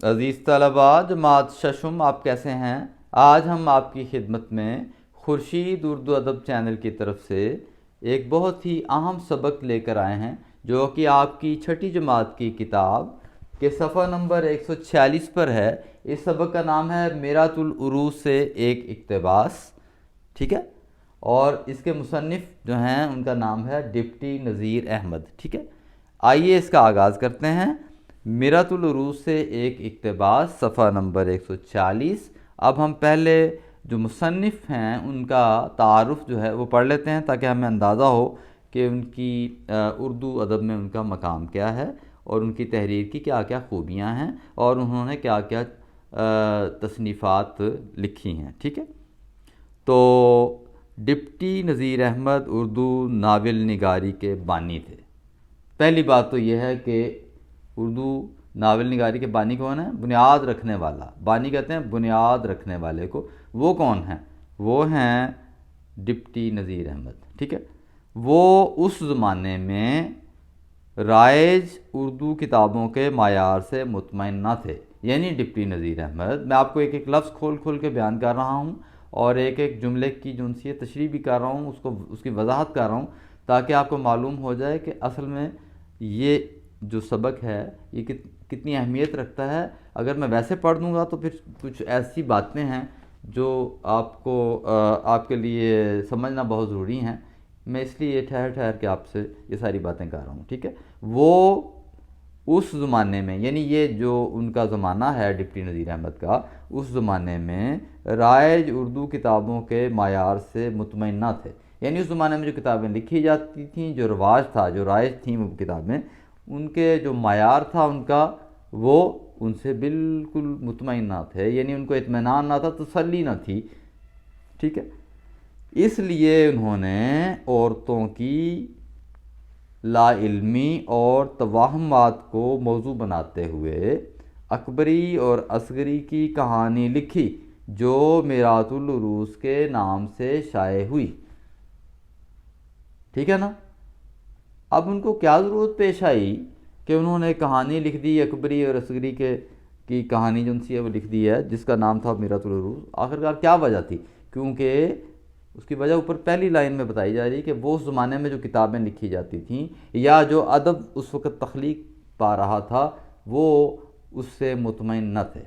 عزیز طلباء جماعت ششم، آپ کیسے ہیں؟ آج ہم آپ کی خدمت میں خورشید اردو ادب چینل کی طرف سے ایک بہت ہی اہم سبق لے کر آئے ہیں، جو کہ آپ کی چھٹی جماعت کی کتاب کے صفحہ نمبر 146 پر ہے۔ اس سبق کا نام ہے میرات العروض سے ایک اقتباس، ٹھیک ہے؟ اور اس کے مصنف جو ہیں ان کا نام ہے ڈپٹی نذیر احمد، ٹھیک ہے؟ آئیے اس کا آغاز کرتے ہیں۔ میرات العروض سے ایک اقتباس، صفحہ نمبر 140۔ اب ہم پہلے جو مصنف ہیں ان کا تعارف جو ہے وہ پڑھ لیتے ہیں، تاکہ ہمیں اندازہ ہو کہ ان کی اردو ادب میں ان کا مقام کیا ہے، اور ان کی تحریر کی کیا کیا خوبیاں ہیں، اور انہوں نے کیا کیا تصنیفات لکھی ہیں، ٹھیک ہے؟ تو ڈپٹی نذیر احمد اردو ناول نگاری کے بانی تھے۔ پہلی بات تو یہ ہے کہ اردو ناول نگاری کے بانی کون ہے؟ بنیاد رکھنے والا، بانی کہتے ہیں بنیاد رکھنے والے کو۔ وہ کون ہیں؟ وہ ہیں ڈپٹی نذیر احمد، ٹھیک ہے؟ وہ اس زمانے میں رائج اردو کتابوں کے معیار سے مطمئن نہ تھے، یعنی ڈپٹی نذیر احمد، میں آپ کو ایک ایک لفظ کھول کھول کے بیان کر رہا ہوں، اور ایک ایک جملے کی جو سی تشریح بھی کر رہا ہوں، اس کی وضاحت کر رہا ہوں، تاکہ آپ کو معلوم ہو جائے کہ اصل میں یہ جو سبق ہے یہ کتنی اہمیت رکھتا ہے۔ اگر میں ویسے پڑھ دوں گا تو پھر کچھ ایسی باتیں ہیں جو آپ کو آپ کے لیے سمجھنا بہت ضروری ہیں، میں اس لیے ٹھہر ٹھہر کے آپ سے یہ ساری باتیں کر رہا ہوں، ٹھیک ہے؟ وہ اس زمانے میں، یعنی یہ جو ان کا زمانہ ہے ڈپٹی نذیر احمد کا، اس زمانے میں رائج اردو کتابوں کے معیار سے مطمئن نہ تھے، یعنی اس زمانے میں جو کتابیں لکھی جاتی تھیں، جو رواج تھا، جو رائج تھیں وہ کتابیں، ان کے جو معیار تھا ان کا، وہ ان سے بالکل مطمئن نہ تھے، یعنی ان کو اطمینان نہ تھا، تسلی نہ تھی، ٹھیک ہے؟ اس لیے انہوں نے عورتوں کی لا علمی اور توہمات کو موضوع بناتے ہوئے اکبری اور اصغری کی کہانی لکھی، جو میرات العروض کے نام سے شائع ہوئی، ٹھیک ہے نا؟ اب ان کو کیا ضرورت پیش آئی کہ انہوں نے کہانی لکھ دی اکبری اور اصغری کی کہانی جو ان سی ہے وہ لکھ دی ہے، جس کا نام تھا میرات العروض؟ آخرکار کیا وجہ تھی؟ کیونکہ اس کی وجہ اوپر پہلی لائن میں بتائی جا رہی ہے کہ وہ اس زمانے میں جو کتابیں لکھی جاتی تھیں، یا جو ادب اس وقت تخلیق پا رہا تھا، وہ اس سے مطمئن نہ تھے،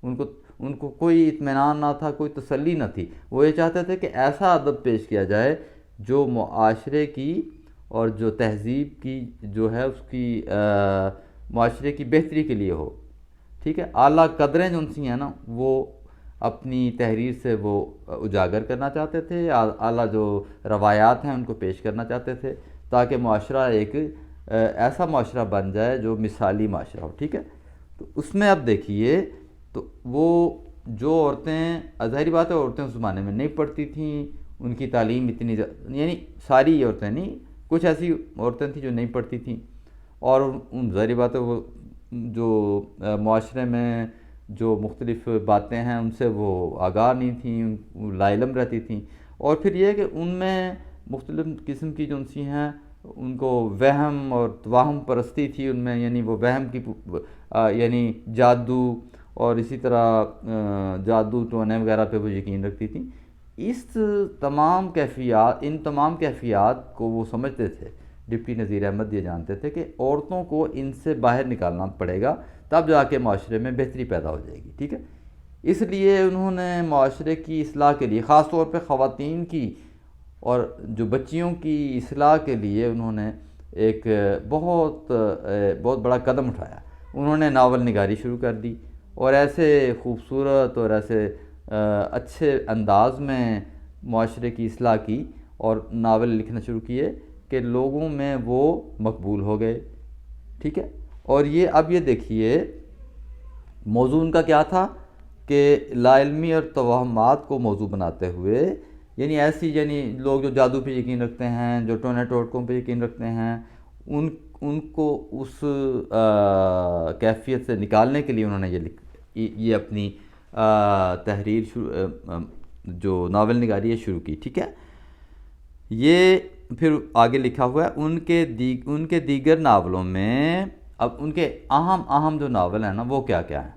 ان کو کوئی اطمینان نہ تھا، کوئی تسلی نہ تھی۔ وہ یہ چاہتے تھے کہ ایسا ادب پیش کیا جائے جو معاشرے کی اور جو تہذیب کی جو ہے اس کی معاشرے کی بہتری کے لیے ہو، ٹھیک ہے؟ اعلیٰ قدریں جو ان سی ہیں نا، وہ اپنی تحریر سے وہ اجاگر کرنا چاہتے تھے، اعلیٰ جو روایات ہیں ان کو پیش کرنا چاہتے تھے، تاکہ معاشرہ ایک ایسا معاشرہ بن جائے جو مثالی معاشرہ ہو، ٹھیک ہے؟ تو اس میں اب دیکھیے، تو وہ جو عورتیں، ظاہری بات ہے عورتیں اس زمانے میں نہیں پڑھتی تھیں، ان کی تعلیم اتنی یعنی ساری عورتیں نہیں، کچھ ایسی عورتیں تھیں جو نہیں پڑھتی تھیں، اور ان ظاہری بات ہے وہ جو معاشرے میں جو مختلف باتیں ہیں ان سے وہ آگاہ نہیں تھیں، وہ لا علم رہتی تھیں، اور پھر یہ کہ ان میں مختلف قسم کی جو ان سی ہیں ان کو وہم اور توہم پرستی تھی ان میں، یعنی وہ وہم کی یعنی جادو اور اسی طرح جادو ٹونے وغیرہ پہ وہ یقین رکھتی تھیں۔ ان تمام کیفیات کو وہ سمجھتے تھے، ڈپٹی نذیر احمد یہ جانتے تھے کہ عورتوں کو ان سے باہر نکالنا پڑے گا، تب جا کے معاشرے میں بہتری پیدا ہو جائے گی، ٹھیک ہے؟ اس لیے انہوں نے معاشرے کی اصلاح کے لیے، خاص طور پہ خواتین کی اور جو بچیوں کی اصلاح کے لیے، انہوں نے ایک بہت بڑا قدم اٹھایا۔ انہوں نے ناول نگاری شروع کر دی، اور ایسے خوبصورت اور ایسے اچھے انداز میں معاشرے کی اصلاح کی اور ناول لکھنا شروع کیے کہ لوگوں میں وہ مقبول ہو گئے، ٹھیک ہے؟ اور اب یہ دیکھیے موضوع ان کا کیا تھا کہ لا علمی اور توہمات کو موضوع بناتے ہوئے، یعنی لوگ جو جادو پہ یقین رکھتے ہیں، جو ٹونے ٹوٹکوں پہ یقین رکھتے ہیں، ان کو اس کیفیت سے نکالنے کے لیے انہوں نے یہ اپنی تحریر جو ناول نگاری ہے شروع کی، ٹھیک ہے؟ یہ پھر آگے لکھا ہوا ہے ان کے دیگر ناولوں میں، اب ان کے اہم جو ناول ہیں نا وہ کیا کیا ہیں؟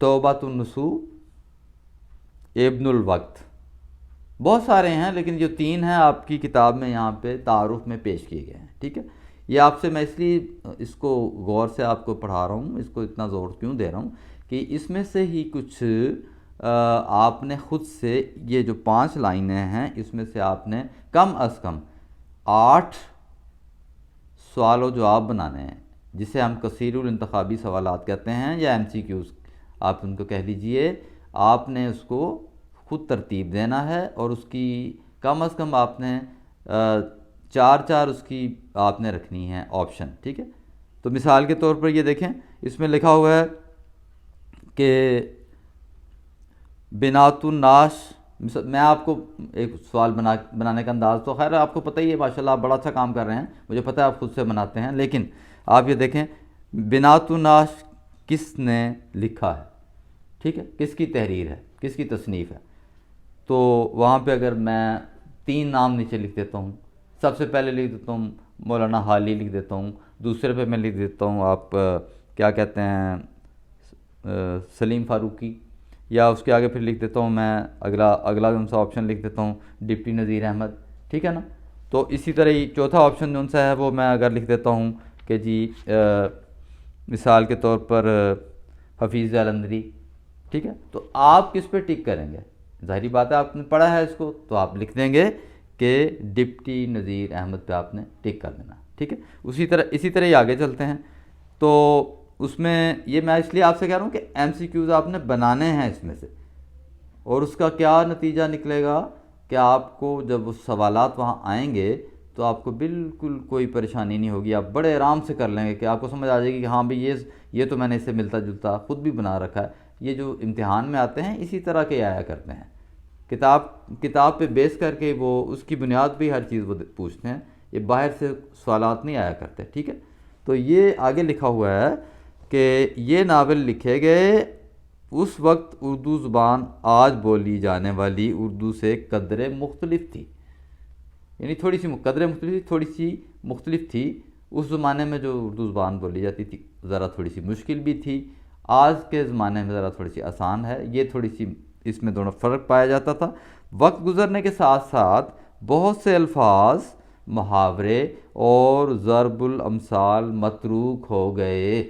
توبۃ النصوح, ابن الوقت. بہت سارے ہیں لیکن جو 3 ہیں آپ کی کتاب میں یہاں پہ تعارف میں پیش کیے گئے ہیں. ٹھیک ہے، یہ آپ سے میں اس لیے اس کو غور سے آپ کو پڑھا رہا ہوں، اس کو اتنا زور کیوں دے رہا ہوں کہ اس میں سے ہی کچھ آپ نے خود سے یہ جو 5 لائنیں ہیں اس میں سے آپ نے کم از کم 8 سوال و جواب بنانے ہیں، جسے ہم کثیر الانتخابی سوالات کہتے ہیں یا MCQs آپ ان کو کہہ لیجئے. آپ نے اس کو خود ترتیب دینا ہے اور اس کی کم از کم آپ نے 4 اس کی آپ نے رکھنی ہے آپشن. ٹھیک ہے، تو مثال کے طور پر یہ دیکھیں، اس میں لکھا ہوا ہے کہ بنات الناش. میں آپ کو ایک سوال بنانے کا انداز تو خیر آپ کو پتہ ہی ہے، ماشاءاللہ آپ بڑا اچھا کام کر رہے ہیں، مجھے پتہ ہے آپ خود سے بناتے ہیں، لیکن آپ یہ دیکھیں بنات الناش کس نے لکھا ہے. ٹھیک ہے، کس کی تحریر ہے، کس کی تصنیف ہے. تو وہاں پہ اگر میں 3 نام نیچے لکھ دیتا ہوں، سب سے پہلے لکھ دیتا ہوں مولانا حالی لکھ دیتا ہوں، دوسرے پہ میں لکھ دیتا ہوں آپ کیا کہتے ہیں سلیم فاروقی، یا اس کے آگے پھر لکھ دیتا ہوں میں اگلا جو سا آپشن لکھ دیتا ہوں ڈپٹی نذیر احمد. ٹھیک ہے نا. تو اسی طرح ہی چوتھا آپشن جو سا ہے وہ میں اگر لکھ دیتا ہوں کہ جی مثال کے طور پر حفیظ جالندھری. ٹھیک ہے، تو آپ کس پہ ٹک کریں گے؟ ظاہری بات ہے آپ نے پڑھا ہے اس کو تو آپ لکھ دیں گے کہ ڈپٹی نذیر احمد پہ آپ نے ٹک کر دینا. ٹھیک ہے، اسی طرح ہی آگے چلتے ہیں. تو اس میں یہ میں اس لیے آپ سے کہہ رہا ہوں کہ MCQs آپ نے بنانے ہیں اس میں سے، اور اس کا کیا نتیجہ نکلے گا کہ آپ کو جب وہ سوالات وہاں آئیں گے تو آپ کو بالکل کوئی پریشانی نہیں ہوگی، آپ بڑے آرام سے کر لیں گے کہ آپ کو سمجھ آ جائے گی کہ ہاں بھئی یہ تو میں نے اس سے ملتا جلتا خود بھی بنا رکھا ہے. یہ جو امتحان میں آتے ہیں اسی طرح کے آیا کرتے ہیں، کتاب پہ بیس کر کے وہ اس کی بنیاد پہ ہر چیز وہ پوچھتے ہیں، یہ باہر سے سوالات نہیں آیا کرتے. ٹھیک ہے، تو یہ آگے لکھا ہوا ہے کہ یہ ناول لکھے گئے اس وقت اردو زبان آج بولی جانے والی اردو سے قدرے مختلف تھی. یعنی تھوڑی سی مختلف تھی. اس زمانے میں جو اردو زبان بولی جاتی تھی ذرا تھوڑی سی مشکل بھی تھی، آج کے زمانے میں ذرا تھوڑی سی آسان ہے. یہ تھوڑی سی اس میں دونوں فرق پایا جاتا تھا. وقت گزرنے کے ساتھ ساتھ بہت سے الفاظ، محاورے اور ضرب الامثال متروک ہو گئے.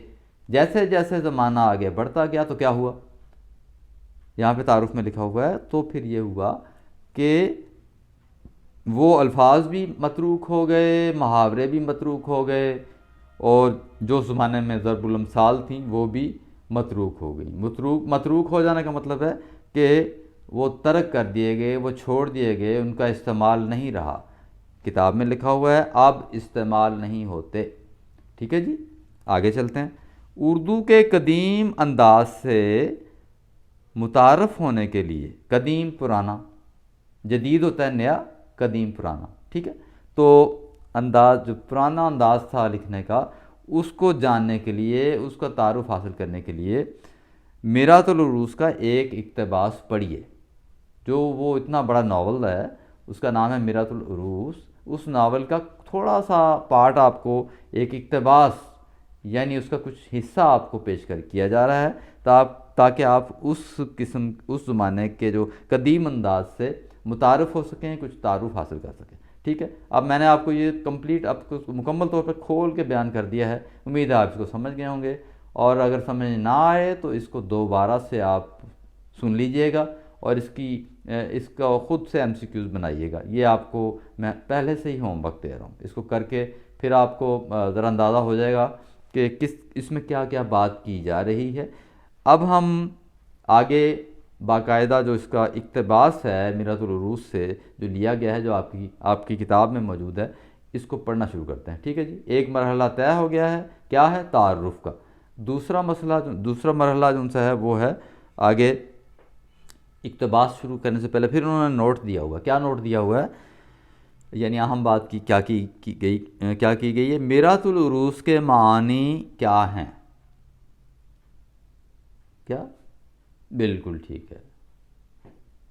جیسے جیسے زمانہ آگے بڑھتا گیا تو کیا ہوا؟ یہاں پہ تعارف میں لکھا ہوا ہے، تو پھر یہ ہوا کہ وہ الفاظ بھی متروک ہو گئے، محاورے بھی متروک ہو گئے، اور جو زمانے میں ضرب الامثال تھیں وہ بھی متروک ہو گئی. متروک ہو جانے کا مطلب ہے کہ وہ ترک کر دیے گئے، وہ چھوڑ دیے گئے، ان کا استعمال نہیں رہا. کتاب میں لکھا ہوا ہے اب استعمال نہیں ہوتے. ٹھیک ہے جی، آگے چلتے ہیں. اردو کے قدیم انداز سے متعارف ہونے کے لیے قدیم پرانا، جدید ہوتا ہے نیا، قدیم پرانا. ٹھیک ہے، تو جو پرانا انداز تھا لکھنے کا اس کو جاننے کے لیے، اس کا تعارف حاصل کرنے کے لیے میرات العروس کا ایک اقتباس پڑھیے. جو وہ اتنا بڑا ناول ہے اس کا نام ہے میرات العروس. اس ناول کا تھوڑا سا پارٹ آپ کو ایک اقتباس یعنی اس کا کچھ حصہ آپ کو پیش کیا جا رہا ہے تاکہ آپ اس زمانے کے جو قدیم انداز سے متعارف ہو سکیں، کچھ تعارف حاصل کر سکیں. ٹھیک ہے، اب میں نے آپ کو یہ آپ کو مکمل طور پر کھول کے بیان کر دیا ہے. امید ہے آپ اس کو سمجھ گئے ہوں گے، اور اگر سمجھ نہ آئے تو اس کو دوبارہ سے آپ سن لیجئے گا اور اس کا خود سے MCQs بنائیے گا. یہ آپ کو میں پہلے سے ہی ہوم ورک دے رہا ہوں، اس کو کر کے پھر آپ کو ذرا اندازہ ہو جائے گا کہ اس میں کیا کیا بات کی جا رہی ہے. اب ہم آگے باقاعدہ جو اس کا اقتباس ہے میرات العروس سے جو لیا گیا ہے، جو آپ کی کتاب میں موجود ہے، اس کو پڑھنا شروع کرتے ہیں. ٹھیک ہے جی، ایک مرحلہ طے ہو گیا ہے، کیا ہے؟ تعارف کا. دوسرا مرحلہ جو ہے وہ ہے آگے اقتباس شروع کرنے سے پہلے پھر انہوں نے نوٹ دیا ہوا. کیا نوٹ دیا ہوا ہے؟ یعنی اہم بات کیا کی گئی ہے؟ میرات العروس کے معانی کیا ہیں؟ کیا؟ بالکل ٹھیک ہے.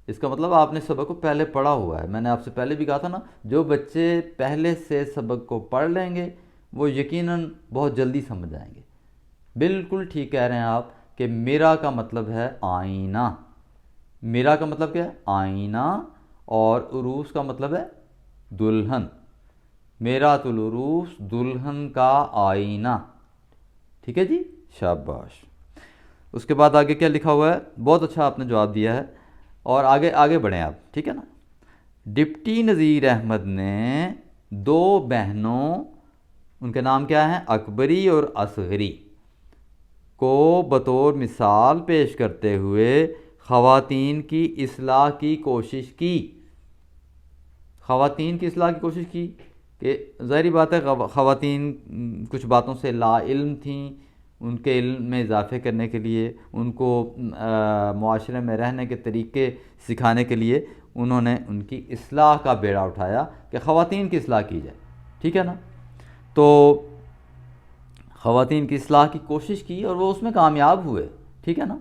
اس کا مطلب آپ نے سبق کو پہلے پڑھا ہوا ہے. میں نے آپ سے پہلے بھی کہا تھا نا، جو بچے پہلے سے سبق کو پڑھ لیں گے وہ یقیناً بہت جلدی سمجھ آئیں گے. بالکل ٹھیک کہہ رہے ہیں آپ کہ میرا کا مطلب ہے آئینہ. میرا کا مطلب کیا ہے؟ آئینہ. اور عروس کا مطلب ہے دلہن. میرات العروس دلہن کا آئینہ. ٹھیک ہے جی، شاباش. اس کے بعد آگے کیا لکھا ہوا ہے؟ بہت اچھا آپ نے جواب دیا ہے. اور آگے آگے بڑھیں آپ، ٹھیک ہے نا. ڈپٹی نذیر احمد نے دو بہنوں، ان کے نام کیا ہیں؟ اکبری اور اصغری، کو بطور مثال پیش کرتے ہوئے خواتین کی اصلاح کی کوشش کی. خواتین کی اصلاح کی کوشش کی کہ ظاہری بات ہے خواتین کچھ باتوں سے لا علم تھیں. ان کے علم میں اضافے کرنے کے لیے، ان کو معاشرے میں رہنے کے طریقے سکھانے کے لیے انہوں نے ان کی اصلاح کا بیڑا اٹھایا کہ خواتین کی اصلاح کی جائے. ٹھیک ہے نا. تو خواتین کی اصلاح کی کوشش کی اور وہ اس میں کامیاب ہوئے. ٹھیک ہے نا.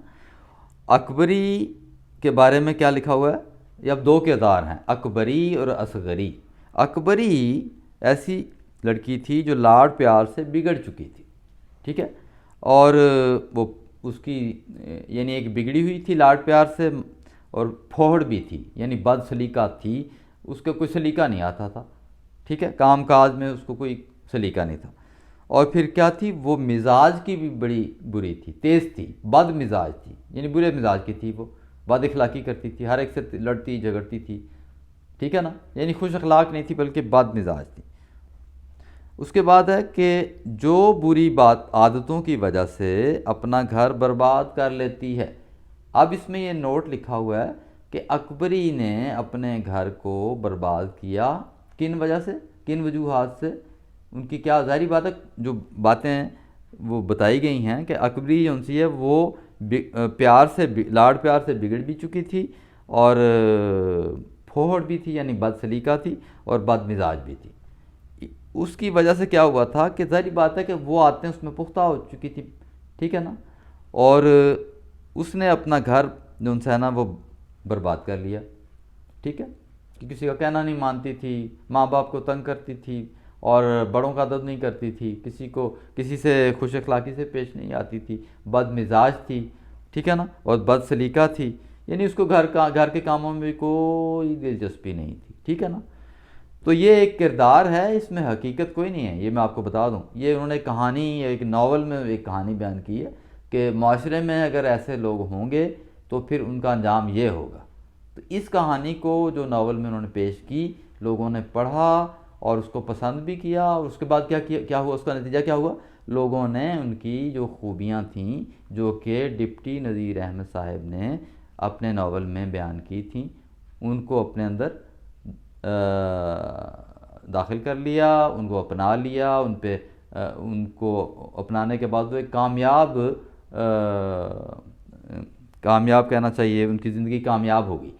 اکبری کے بارے میں کیا لکھا ہوا ہے؟ یہ اب دو کردار ہیں، اکبری اور اصغری. اکبری ایسی لڑکی تھی جو لاڈ پیار سے بگڑ چکی تھی. ٹھیک ہے. اور وہ اس کی یعنی ایک بگڑی ہوئی تھی لاڈ پیار سے، اور پھوڑ بھی تھی، یعنی بد سلیقہ تھی. اس کا کوئی سلیقہ نہیں آتا تھا. ٹھیک ہے. کام کاج میں اس کو کوئی سلیقہ نہیں تھا. اور پھر کیا تھی؟ وہ مزاج کی بھی بڑی بری تھی، تیز تھی، بد مزاج تھی، یعنی برے مزاج کی تھی. وہ بد اخلاقی کرتی تھی، ہر ایک سے لڑتی جھگڑتی تھی. ٹھیک ہے نا. یعنی خوش اخلاق نہیں تھی بلکہ بد مزاج تھی. اس کے بعد ہے کہ جو بری عادتوں کی وجہ سے اپنا گھر برباد کر لیتی ہے. اب اس میں یہ نوٹ لکھا ہوا ہے کہ اکبری نے اپنے گھر کو برباد کیا کن وجہ سے، کن وجوہات سے. ان کی کیا ظاہری بات ہے، جو باتیں وہ بتائی گئی ہیں کہ اکبری جو سی ہے وہ پیار سے لاڈ پیار سے بگڑ بھی چکی تھی، اور پھوڑ بھی تھی، یعنی بد سلیقہ تھی، اور بد مزاج بھی تھی. اس کی وجہ سے کیا ہوا تھا کہ ظاہری بات ہے کہ وہ عادتیں اس میں پختہ ہو چکی تھی. ٹھیک ہے نا. اور اس نے اپنا گھر جو ان سے ہے نا وہ برباد کر لیا. ٹھیک ہے. کہ کسی کا کہنا نہیں مانتی تھی، ماں باپ کو تنگ کرتی تھی، اور بڑوں کا ادب نہیں کرتی تھی، کسی سے خوش اخلاقی سے پیش نہیں آتی تھی، بد مزاج تھی. ٹھیک ہے نا. اور بد سلیقہ تھی، یعنی اس کو گھر کے کاموں میں بھی کوئی دلچسپی نہیں تھی. ٹھیک ہے نا. تو یہ ایک کردار ہے، اس میں حقیقت کوئی نہیں ہے، یہ میں آپ کو بتا دوں. یہ انہوں نے کہانی، ایک ناول میں ایک کہانی بیان کی ہے کہ معاشرے میں اگر ایسے لوگ ہوں گے تو پھر ان کا انجام یہ ہوگا. تو اس کہانی کو جو ناول میں انہوں نے پیش کی، لوگوں نے پڑھا اور اس کو پسند بھی کیا، اور اس کے بعد کیا ہوا، اس کا نتیجہ کیا ہوا؟ لوگوں نے ان کی جو خوبیاں تھیں جو کہ ڈپٹی نذیر احمد صاحب نے اپنے ناول میں بیان کی تھیں، ان کو اپنے اندر داخل کر لیا، ان کو اپنا لیا. ان کو اپنانے کے بعد وہ ایک کامیاب کہنا چاہیے، ان کی زندگی کامیاب ہوگی.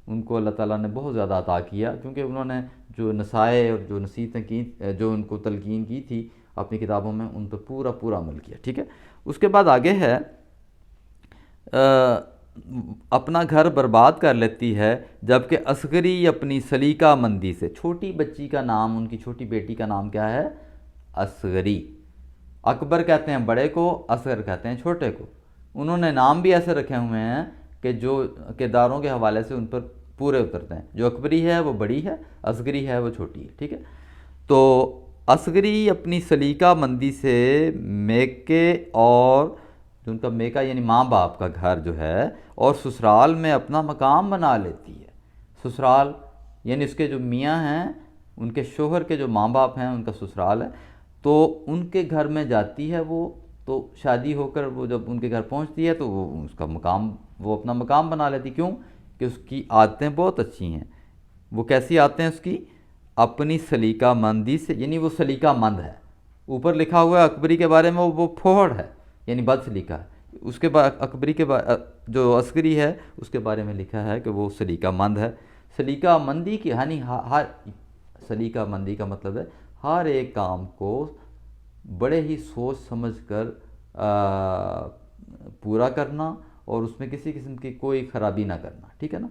ان کو اللہ تعالیٰ نے بہت زیادہ عطا کیا، کیونکہ انہوں نے جو نصائح اور جو نصیحتیں کی، جو ان کو تلقین کی تھی اپنی کتابوں میں، ان پہ پورا عمل کیا. ٹھیک ہے. اس کے بعد آگے ہے اپنا گھر برباد کر لیتی ہے، جبکہ اصغری اپنی سلیقہ مندی سے. چھوٹی بچی کا نام، ان کی چھوٹی بیٹی کا نام کیا ہے؟ اصغری. اکبر کہتے ہیں بڑے کو، اصغر کہتے ہیں چھوٹے کو. انہوں نے نام بھی ایسے رکھے ہوئے ہیں کہ جو کرداروں کے حوالے سے ان پر پورے اترتے ہیں. جو اکبری ہے وہ بڑی ہے، اصغری ہے وہ چھوٹی ہے. ٹھیک ہے. تو اصغری اپنی سلیقہ مندی سے میکے، اور جو ان کا میکہ یعنی ماں باپ کا گھر جو ہے، اور سسرال میں اپنا مقام بنا لیتی ہے. سسرال یعنی اس کے جو میاں ہیں، ان کے شوہر کے جو ماں باپ ہیں، ان کا سسرال ہے. تو ان کے گھر میں جاتی ہے وہ. تو شادی ہو کر وہ جب ان کے گھر پہنچتی ہے تو وہ اس کا مقام، وہ اپنا مقام بنا لیتی. کیوں؟ کہ اس کی عادتیں بہت اچھی ہیں. وہ کیسی عادتیں اس کی؟ اپنی سلیقہ مندی سے، یعنی وہ سلیقہ مند ہے. اوپر لکھا ہوا ہے اکبری کے بارے میں وہ پھوڑ ہے، یعنی بد سلیقہ ہے. اس کے بعد اکبری کے جو عسکری ہے اس کے بارے میں لکھا ہے کہ وہ سلیقہ مند ہے. سلیقہ مندی کی یعنی ہر سلیقہ مندی کا مطلب ہے ہر ایک کام کو بڑے ہی سوچ سمجھ کر پورا کرنا، اور اس میں کسی قسم کی کوئی خرابی نہ کرنا. ٹھیک ہے نا.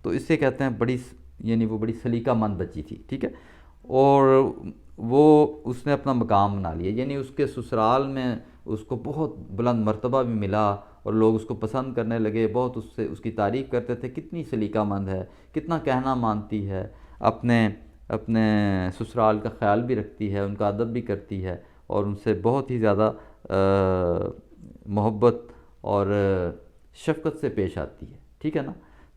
تو اس سے کہتے ہیں بڑی، یعنی وہ بڑی سلیقہ مند بچی تھی. ٹھیک ہے. اور وہ اس نے اپنا مقام بنا لیا، یعنی اس کے سسرال میں اس کو بہت بلند مرتبہ بھی ملا اور لوگ اس کو پسند کرنے لگے، بہت اس کی تعریف کرتے تھے، کتنی سلیقہ مند ہے، کتنا کہنا مانتی ہے، اپنے اپنے سسرال کا خیال بھی رکھتی ہے، ان کا ادب بھی کرتی ہے، اور ان سے بہت ہی زیادہ محبت اور شفقت سے پیش آتی ہے، ٹھیک ہے نا۔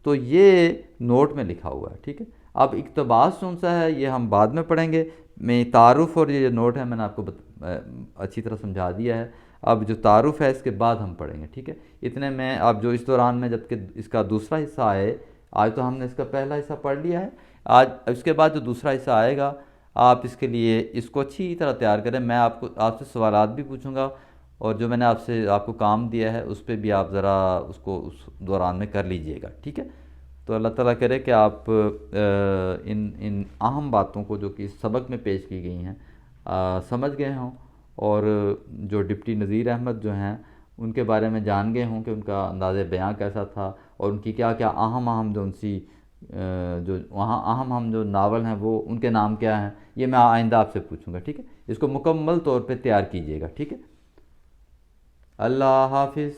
تو یہ نوٹ میں لکھا ہوا ہے، ٹھیک ہے۔ اب اقتباس کون سا ہے یہ ہم بعد میں پڑھیں گے، میں تعارف اور یہ نوٹ ہے میں نے آپ کو اچھی طرح سمجھا دیا ہے، اب جو تعارف ہے اس کے بعد ہم پڑھیں گے، ٹھیک ہے۔ اتنے میں اب جو اس دوران میں جب کہ اس کا دوسرا حصہ آئے، آج تو ہم نے اس کا پہلا حصہ پڑھ لیا ہے، آج اس کے بعد جو دوسرا حصہ آئے گا آپ اس کے لیے اس کو اچھی طرح تیار کریں، میں آپ سے سوالات بھی پوچھوں گا، اور جو میں نے آپ کو کام دیا ہے اس پہ بھی آپ ذرا اس کو اس دوران میں کر لیجئے گا، ٹھیک ہے۔ تو اللہ تعالیٰ کرے کہ آپ ان اہم باتوں کو جو کہ اس سبق میں پیش کی گئی ہیں سمجھ گئے ہوں، اور جو ڈپٹی نذیر احمد جو ہیں ان کے بارے میں جان گئے ہوں کہ ان کا انداز بیاں کیسا تھا، اور ان کی کیا کیا اہم جو ان سی جو وہاں اہم جو ناول ہیں وہ ان کے نام کیا ہیں، یہ میں آئندہ آپ سے پوچھوں گا، ٹھیک ہے۔ اس کو مکمل طور پہ تیار کیجئے گا، ٹھیک ہے۔ اللہ حافظ۔